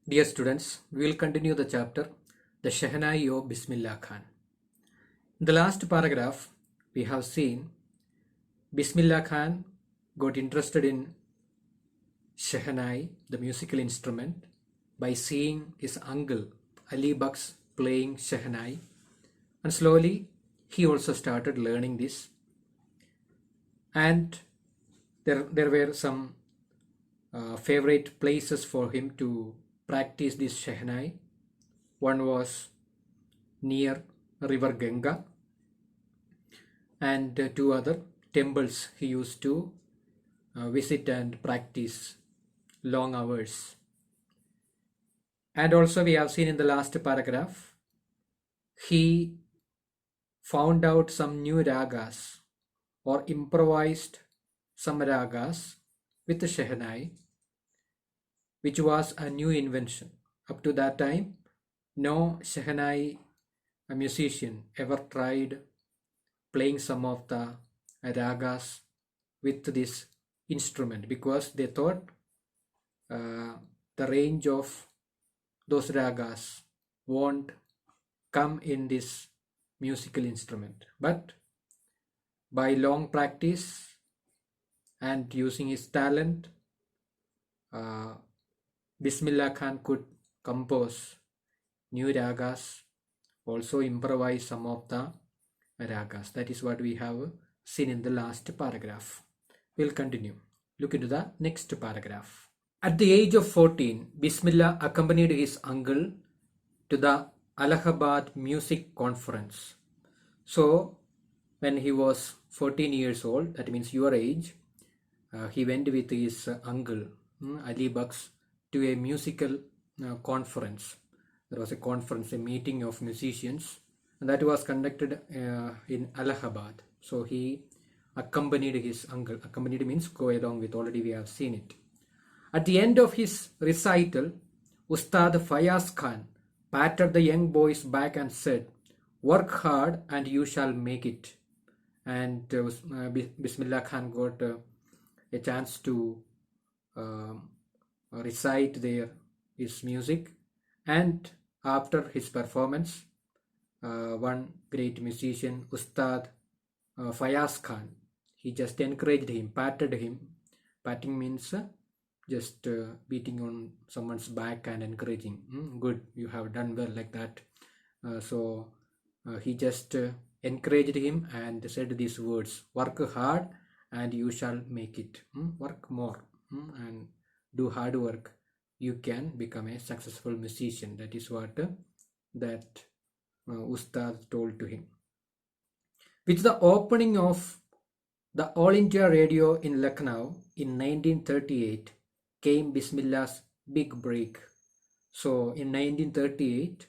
Dear students, we will continue the chapter The Shehnai of Bismillah Khan. In the last paragraph, we have seen Bismillah Khan got interested in Shehnai, the musical instrument, by seeing his uncle Ali Baksh playing Shehnai, and slowly he also started learning this. And there were some favorite places for him to practice this Shehnai. One was near river Ganga, and two other temples he used to visit and practice long hours. And also we have seen in the last paragraph, he found out some new ragas or improvised some ragas with the Shehnai, which was a new invention. Up to that time, no Shehnai musician ever tried playing some of the ragas with this instrument, because they thought the range of those ragas won't come in this musical instrument. But by long practice and using his talent, Bismillah Khan could compose new ragas, also improvise some of the ragas. That is what we have seen in the last paragraph. We'll continue. Look into the next paragraph. At the age of 14, Bismillah accompanied his uncle to the Allahabad Music Conference. So, when he was 14 years old, that means your age, he went with his uncle Ali Baksh to a musical conference. There was a conference, a meeting of musicians, and that was conducted in Allahabad. So he accompanied his uncle. Accompanied means go along with, already we have seen it. At the end of his recital, Ustad Fayaz Khan patted the young boy's back and said, "Work hard and you shall make it." And Bismillah Khan got a chance to recite there his music, and after his performance, one great musician, Ustad Fayaz Khan, he just encouraged him, patted him. Patting means just beating on someone's back and encouraging. Good, you have done well, like that. So he just encouraged him and said these words: "Work hard and you shall make it." Work more and do hard work. You can become a successful musician. That is what that Ustad told to him. With the opening of the All India Radio in Lucknow in 1938 came Bismillah's big break. So in 1938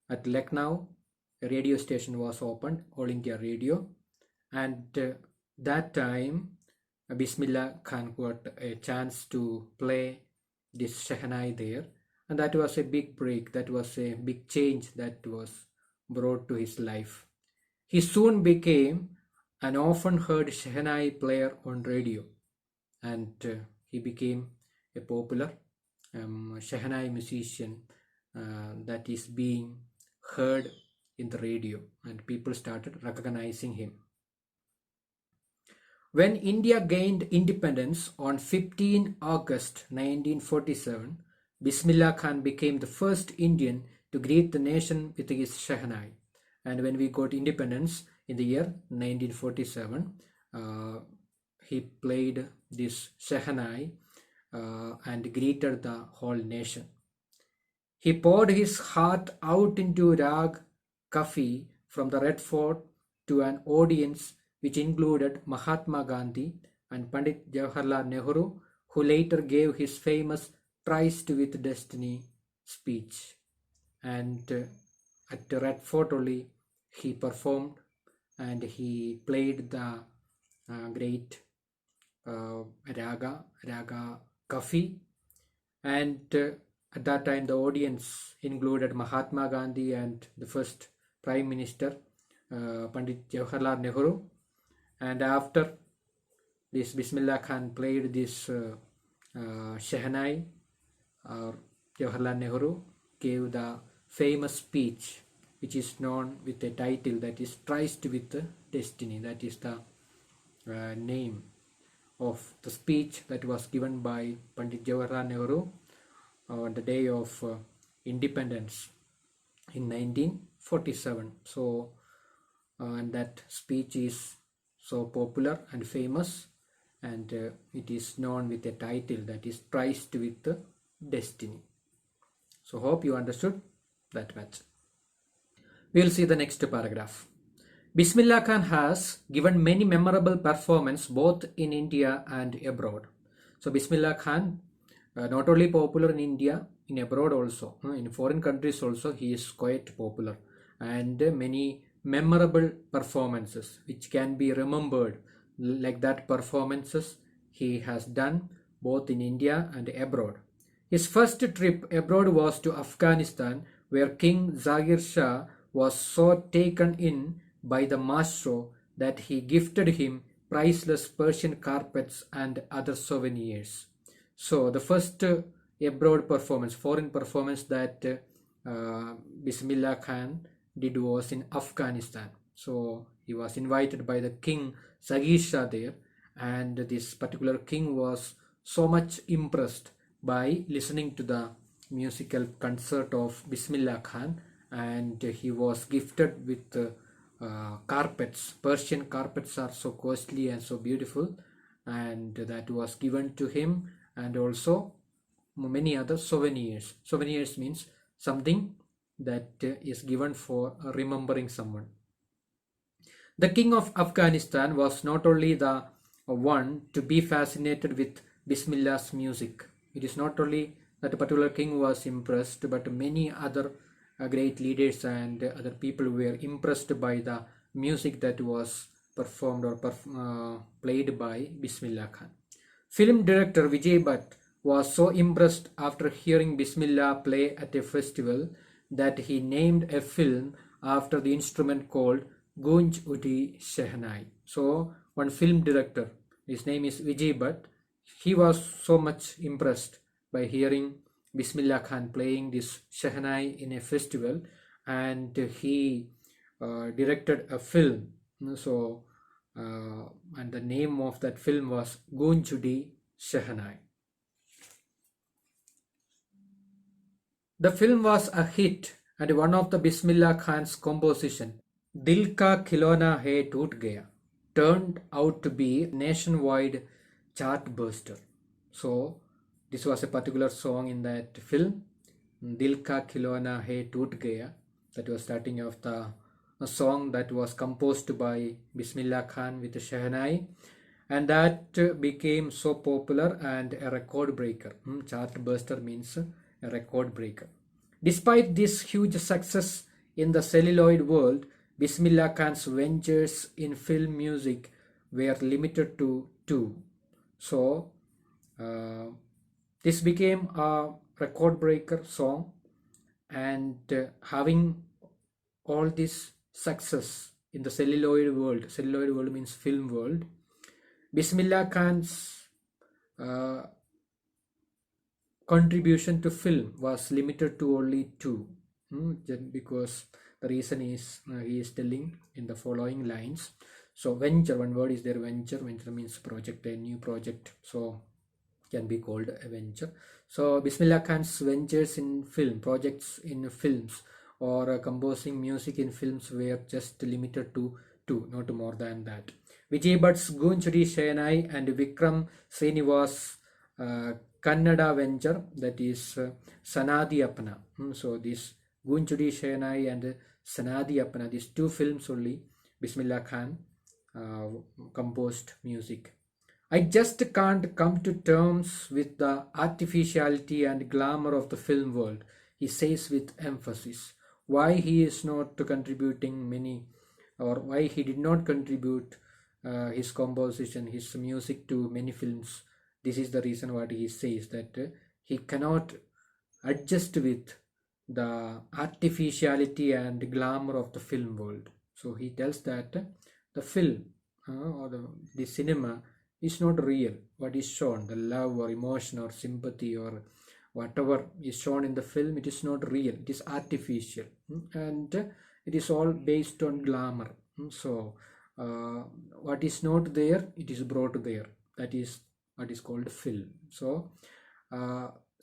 at Lucknow, a radio station was opened, All India Radio, and that time Bismillah Khan got a chance to play this Shehnai there, and that was a big break. That was a big change that was brought to his life. He soon became an often heard Shehnai player on radio, and he became a popular Shehnai musician that is being heard in the radio, and people started recognizing him. When India gained independence on 15 August 1947, Bismillah Khan became the first Indian to greet the nation with his Shehnai. And when we got independence in the year 1947, he played this Shehnai and greeted the whole nation. He poured his heart out into Rag Kafi from the Red Fort to an audience which included Mahatma Gandhi and Pandit Jawaharlal Nehru, who later gave his famous Tryst with Destiny speech. And at the Red Fort only he performed, and he played the great Raga Kafi. And at that time the audience included Mahatma Gandhi and the first Prime Minister Pandit Jawaharlal Nehru. And after this, Bismillah Khan played this Shehnai, or Jawaharlal Nehru gave the famous speech which is known with a title that is Triced with Destiny. That is the name of the speech that was given by Pandit Jawaharlal Nehru on the day of independence in 1947. So, and that speech is so popular and famous, and it is known with a title that is Triced with Destiny. So, hope you understood that much. We will see the next paragraph. Bismillah Khan has given many memorable performances both in India and abroad. So Bismillah Khan, not only popular in India, in abroad also, in foreign countries also, he is quite popular, and many memorable performances which can be remembered, like that performances he has done both in India and abroad. His first trip abroad was to Afghanistan, where King Zahir Shah was so taken in by the maestro that he gifted him priceless Persian carpets and other souvenirs. So the first abroad performance, foreign performance that Bismillah Khan did was in Afghanistan. So he was invited by the King Zahir Shah there, and this particular king was so much impressed by listening to the musical concert of Bismillah Khan, and he was gifted with carpets. Persian carpets are so costly and so beautiful, and that was given to him, and also many other souvenirs. Souvenirs means something that is given for remembering someone. The king of Afghanistan was not only the one to be fascinated with Bismillah's music. It is not only that a particular king was impressed, but many other great leaders and other people were impressed by the music that was performed or played by Bismillah Khan. Film director Vijay Bhatt was so impressed after hearing Bismillah play at a festival that he named a film after the instrument called Gunj Uti Shehnai. So one film director, his name is Vijay Bhatt, he was so much impressed by hearing Bismillah Khan playing this Shehnai in a festival, and he directed a film. So and the name of that film was Gunj Uti Shehnai. The film was a hit, and one of the Bismillah Khan's composition, Dil Ka Khilona Hai Toot Gaya, turned out to be a nationwide chart buster. So this was a particular song in that film, Dil Ka Khilona Hai Toot Gaya. That was starting of a song that was composed by Bismillah Khan with Shehnai, and that became so popular and a record breaker. Chart buster means a record breaker. Despite this huge success in the celluloid world, Bismillah Khan's ventures in film music were limited to two. So this became a record breaker song, and having all this success in the celluloid world means film world, Bismillah Khan's contribution to film was limited to only two, because the reason is he is telling in the following lines. So venture, one word is there, venture means project, a new project, so can be called a venture. So Bismillah Khan's ventures in film, projects in films, or composing music in films were just limited to two, not more than that. Vijay Bhatt's Gunchudi Shehnai and Vikram Srinivas Kannada venture, that is Sanadi Apna. So this Gunchudi Shehnai and Sanadi Apna, these two films only Bismillah Khan composed music. I just can't come to terms with the artificiality and glamour of the film world, he says with emphasis. Why he is not contributing many, or why he did not contribute his composition, his music to many films. This is the reason what he says, that he cannot adjust with the artificiality and glamour of the film world. So he tells that the film or the cinema is not real. What is shown, the love or emotion or sympathy or whatever is shown in the film, it is not real, it is artificial, and it is all based on glamour. So what is not there, it is brought there. That is what is called film. So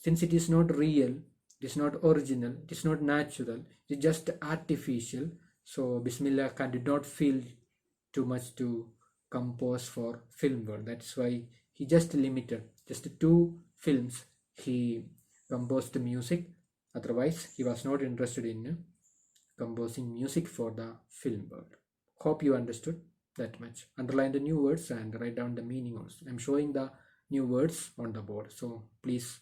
since it is not real, it is not original, it is not natural, it is just artificial. So Bismillah Khan did not feel too much to compose for film world. That's why he just limited just 2 films he composed the music. Otherwise he was not interested in composing music for the film world. Hope you understood that much. Underline the new words and write down the meaning also. I'm showing the new words on the board, so please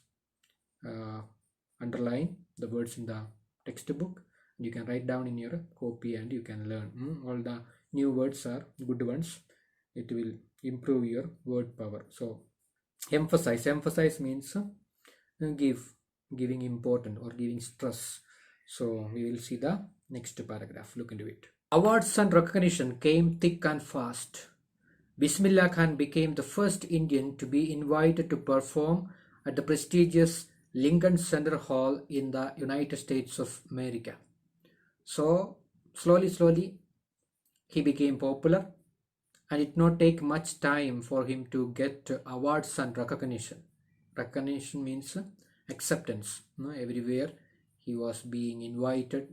underline the words in the textbook. You can write down in your copy and you can learn. All the new words are good ones. It will improve your word power. So emphasize means giving important or giving stress. So we will see the next paragraph. Look into it. Awards and recognition came thick and fast. Bismillah Khan became the first Indian to be invited to perform at the prestigious Lincoln Center Hall in the United States of America. So slowly he became popular, and it did not take much time for him to get awards and recognition. Recognition means acceptance. Everywhere he was being invited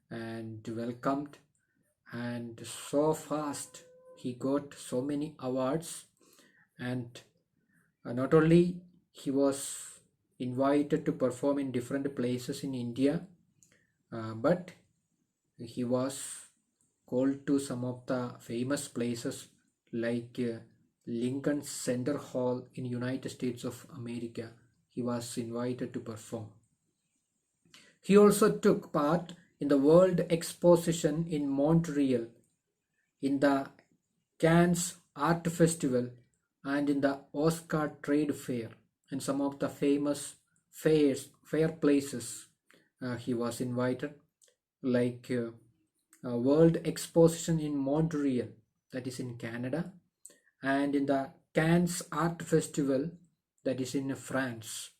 and welcomed, and so fast he got so many awards. And not only he was invited to perform in different places in India, but he was called to some of the famous places like Lincoln Center Hall in United States of America. He was invited to perform. He also took part in the World Exposition in Montreal, in the Cannes Art Festival, and in the Oscar Trade Fair, and some of the famous fair places he was invited, like World Exposition in Montreal, that is in Canada, and in the Cannes Art Festival, that is in France,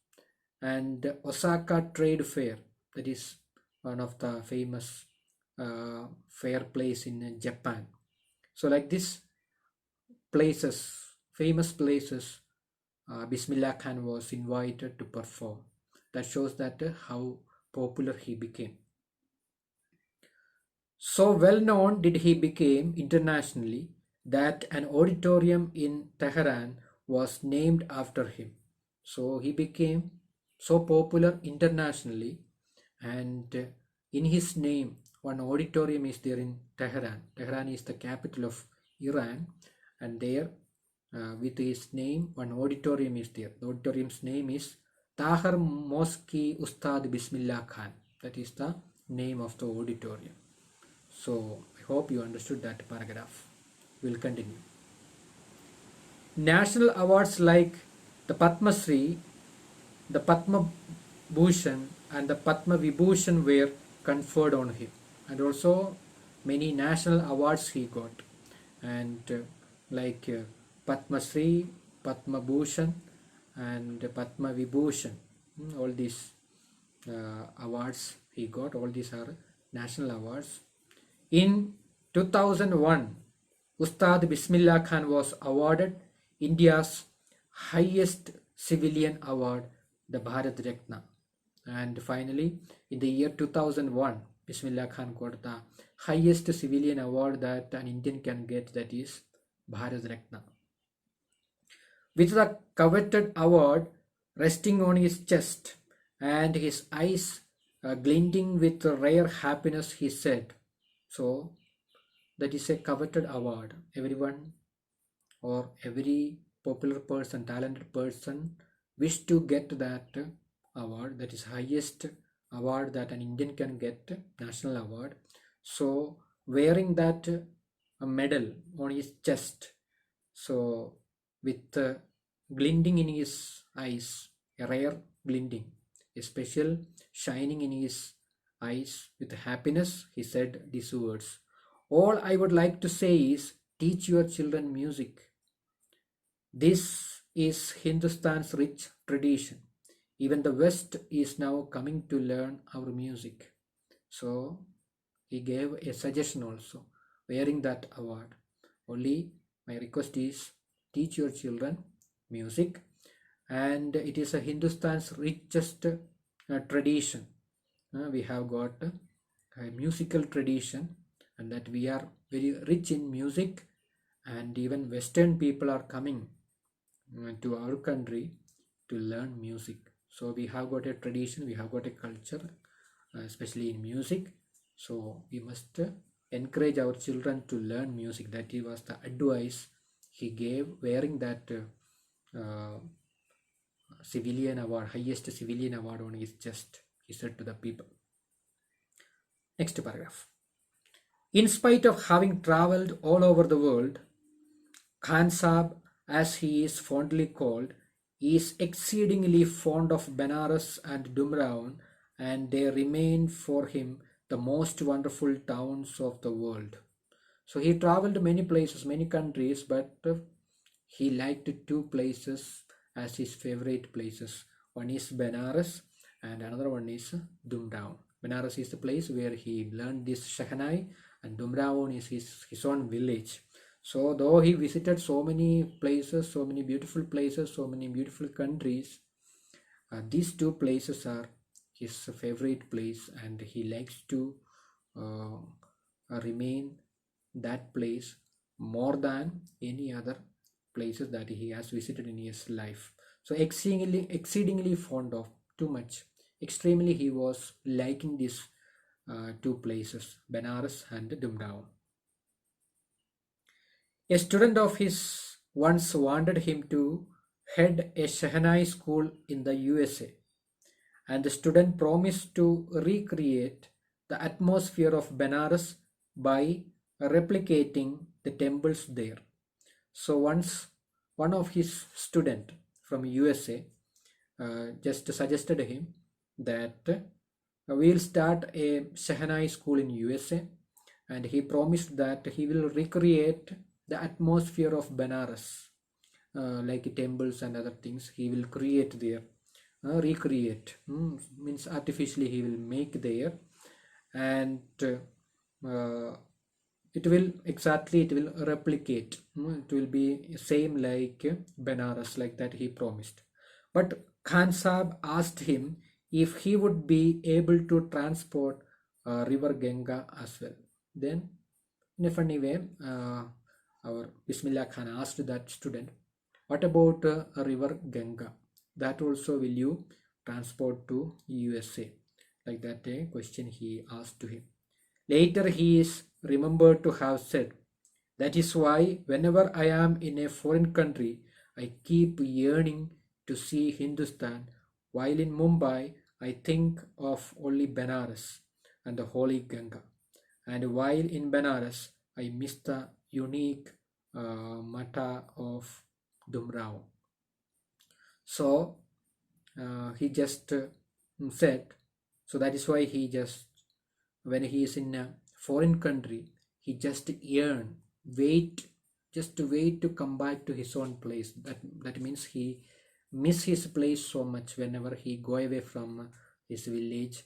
and Osaka Trade Fair, that is one of the famous fair place in Japan. So like this places, famous places, Bismillah Khan was invited to perform. That shows that how popular he became. So well known did he become internationally that an auditorium in Tehran was named after him. So he became so popular internationally, and in his name one auditorium is there in Tehran. Tehran is the capital of Iran, and there with his name one auditorium is there. The auditorium's name is Tahir Mosque Ustad Bismillah Khan. That is the name of the auditorium. So I hope you understood that paragraph. We'll continue. National awards like the Padma Shri, the Padma Bhushan, and the Padma Vibhushan were conferred on him, and also many national awards he got, and like Padma Shri, Padma Bhushan, and Padma Vibhushan. All these awards he got. All these are national awards. In 2001, Ustad Bismillah Khan was awarded India's highest civilian award, the Bharat Ratna. And finally, in the year 2001, Bismillah Khan got the highest civilian award that an Indian can get, that is Bharat Ratna. With the coveted award resting on his chest and his eyes glinting with rare happiness, he said, so that is a coveted award. Everyone or every popular person, talented person wish to get that award. That is highest award that an Indian can get, national award. So wearing that medal on his chest, so with glinting in his eyes, a rare glinting, a special shining in his eyes with happiness, he said these words: all I would like to say is, teach your children music. This is Hindustan's rich tradition. Even the West is now coming to learn our music. So he gave a suggestion also, wearing that award. Only my request is teach your children music, and it is a Hindustan's richest tradition. We have got a musical tradition, and that we are very rich in music, and even Western people are coming to our country to learn music. So we have got a tradition, we have got a culture, especially in music. So we must encourage our children to learn music. That was the advice he gave, wearing that civilian award, highest civilian award on his chest. He said to the people. Next paragraph. In spite of having traveled all over the world, Khan Sahib, as he is fondly called, is exceedingly fond of Benares and Dumraon, and they remain for him the most wonderful towns of the world. So he traveled many places, many countries, but he liked two places as his favorite places. One is Benares and another one is Dumraon. Benares is the place where he learned this Shehnai, and Dumraon is his own village. So though he visited so many places, so many beautiful places, so many beautiful countries, these two places are his favorite place, and he likes to remain that place more than any other places that he has visited in his life. So exceedingly fond of, too much, extremely he was liking these two places, Benares and Dumraon. A student of his once wanted him to head a Shehnai school in the USA, and the student promised to recreate the atmosphere of Benares by replicating the temples there. So once one of his student from USA just suggested him that we'll start a Shehnai school in USA, and he promised that he will recreate the atmosphere of Benares, like temples and other things. He will create there, recreate, means artificially he will make there, and it will replicate, it will be same like Benares, like that he promised. But Khan Sahib asked him if he would be able to transport river Ganga as well. Then in a funny way, our Bismillah Khan asked that student, what about a river Ganga? That also will you transport to USA? Like that a question he asked to him. Later he is remembered to have said, that is why whenever I am in a foreign country, I keep yearning to see Hindustan, while in Mumbai I think of only Benares and the holy Ganga. And while in Benares, I miss the unique Mata of Dumrao. So he just said, so that is why he just, when he is in a foreign country, he just yearn, wait, just to wait to come back to his own place. That means he miss his place so much whenever he go away from his village,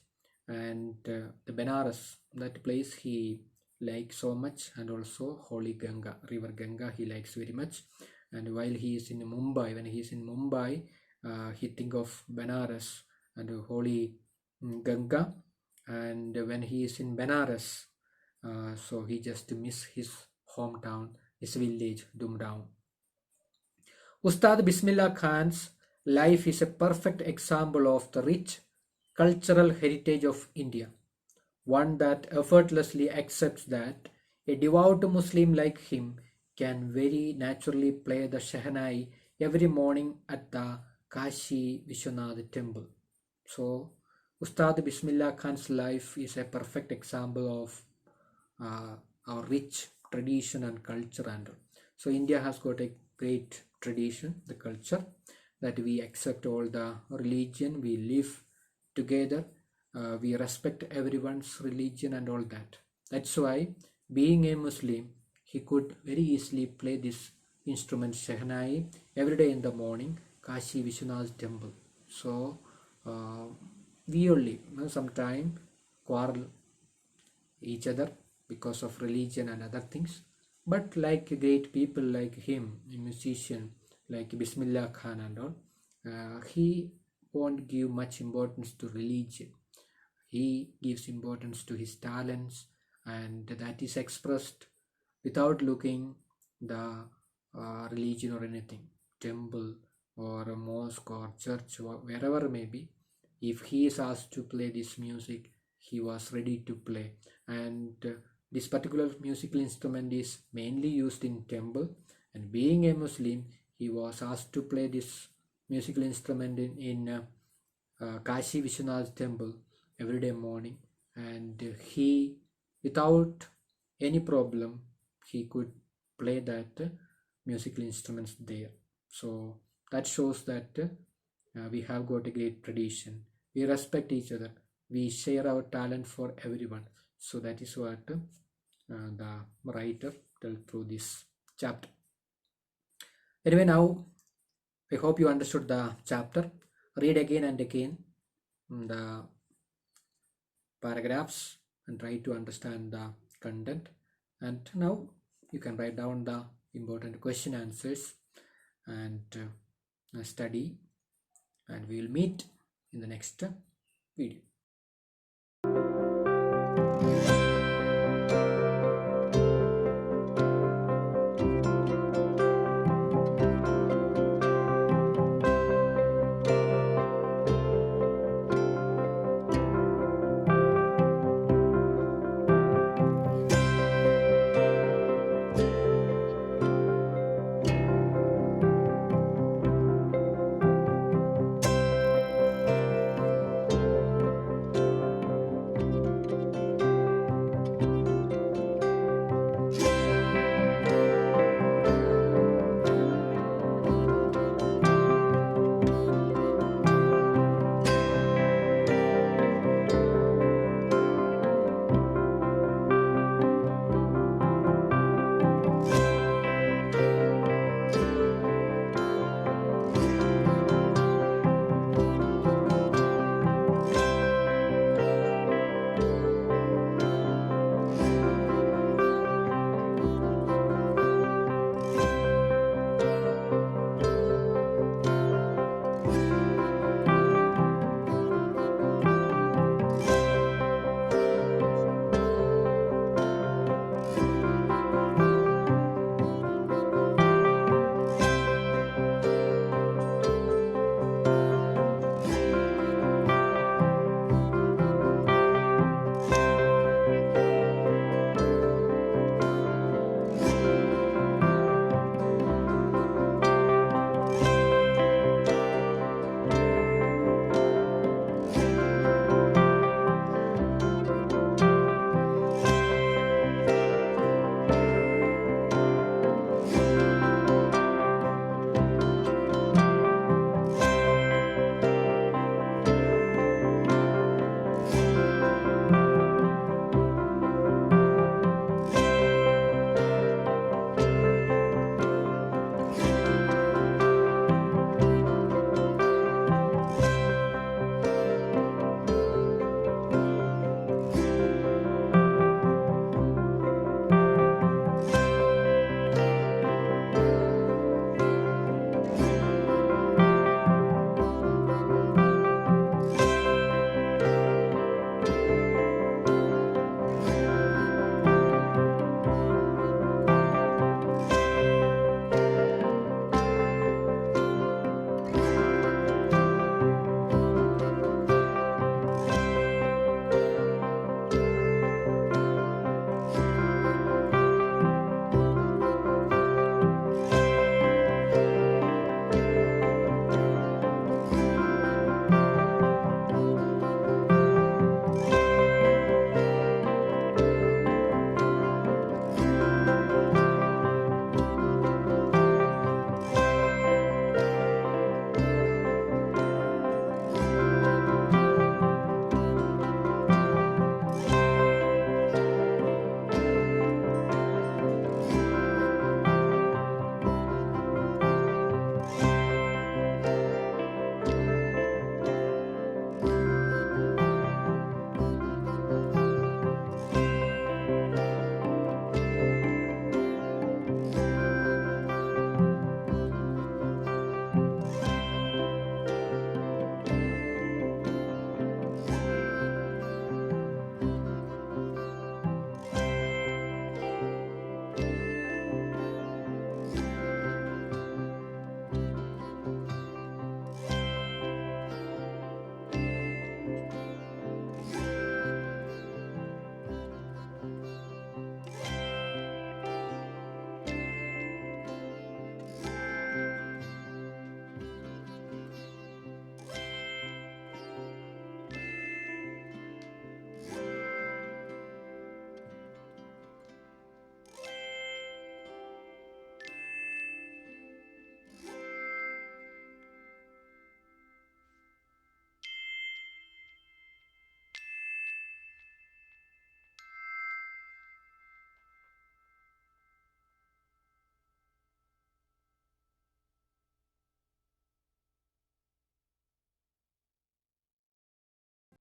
and the Benares, that place he likes so much, and also holy Ganga, river Ganga, he likes very much. And while he is in Mumbai, when he is in Mumbai, he think of Benares and holy Ganga. And when he is in Benares, so he just miss his hometown, his village, Dumraon. Ustad Bismillah Khan's life is a perfect example of the rich cultural heritage of India, one that effortlessly accepts that a devout Muslim like him can very naturally play the Shehnai every morning at the Kashi Vishwanath temple. So, Ustad Bismillah Khan's life is a perfect example of our rich tradition and culture. And so India has got a great tradition, the culture, that we accept all the religion, we live together, we respect everyone's religion and all that. That's why, being a Muslim, he could very easily play this instrument Shehnai every day in the morning, Kashi Vishwanath temple. So we only sometimes quarrel each other because of religion and other things. But like great people like him, a musician like Bismillah Khan and all, he won't give much importance to religion. He gives importance to his talents, and that is expressed without looking the religion or anything, temple or a mosque or church or wherever may be. If he is asked to play this music, he was ready to play. And this particular musical instrument is mainly used in temple, and being a Muslim, he was asked to play this musical instrument in Kashi Vishwanath temple every day morning, and he, without any problem, he could play that musical instruments there. So that shows that we have got a great tradition. We respect each other. We share our talent for everyone. So that is what the writer tells through this chapter. Anyway, now I hope you understood the chapter. Read again and again the paragraphs and try to understand the content. And now you can write down the important question answers and study, and we will meet in the next video.